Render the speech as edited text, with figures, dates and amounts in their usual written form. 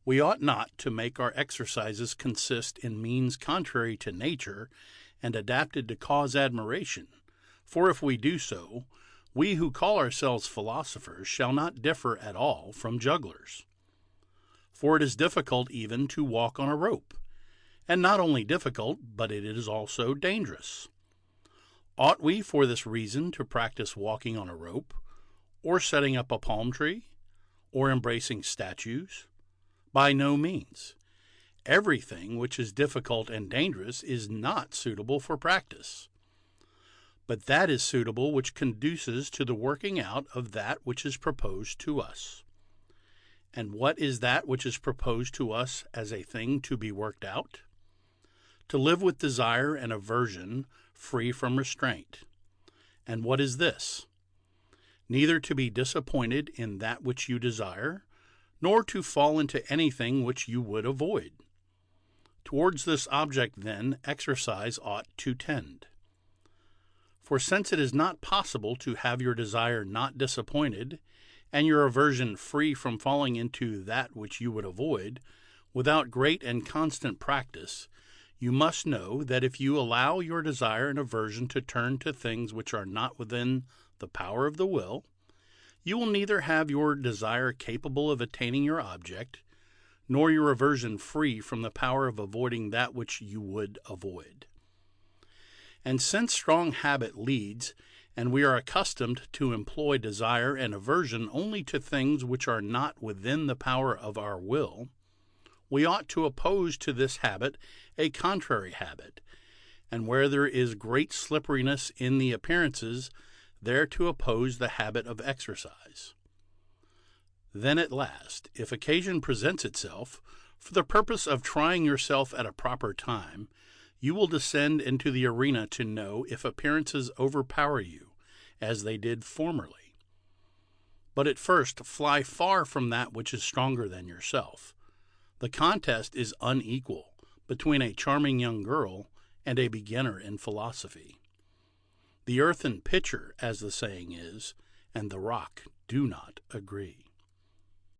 We ought not to make our exercises consist in means contrary to nature and adapted to cause admiration, for if we do so, we who call ourselves philosophers shall not differ at all from jugglers. For it is difficult even to walk on a rope, and not only difficult, but it is also dangerous. Ought we for this reason to practice walking on a rope, or setting up a palm tree, or embracing statues? By no means. Everything which is difficult and dangerous is not suitable for practice. But that is suitable which conduces to the working out of that which is proposed to us. And what is that which is proposed to us as a thing to be worked out? To live with desire and aversion, free from restraint. And what is this? Neither to be disappointed in that which you desire, nor to fall into anything which you would avoid. Towards this object, then, exercise ought to tend. For since it is not possible to have your desire not disappointed, and your aversion free from falling into that which you would avoid, without great and constant practice, you must know that if you allow your desire and aversion to turn to things which are not within the power of the will, you will neither have your desire capable of attaining your object, nor your aversion free from the power of avoiding that which you would avoid. And since strong habit leads, and we are accustomed to employ desire and aversion only to things which are not within the power of our will, we ought to oppose to this habit a contrary habit, and where there is great slipperiness in the appearances, there to oppose the habit of exercise. Then at last, if occasion presents itself, for the purpose of trying yourself at a proper time, you will descend into the arena to know if appearances overpower you, as they did formerly. But at first fly far from that which is stronger than yourself. The contest is unequal between a charming young girl and a beginner in philosophy. The earthen pitcher, as the saying is, and the rock do not agree.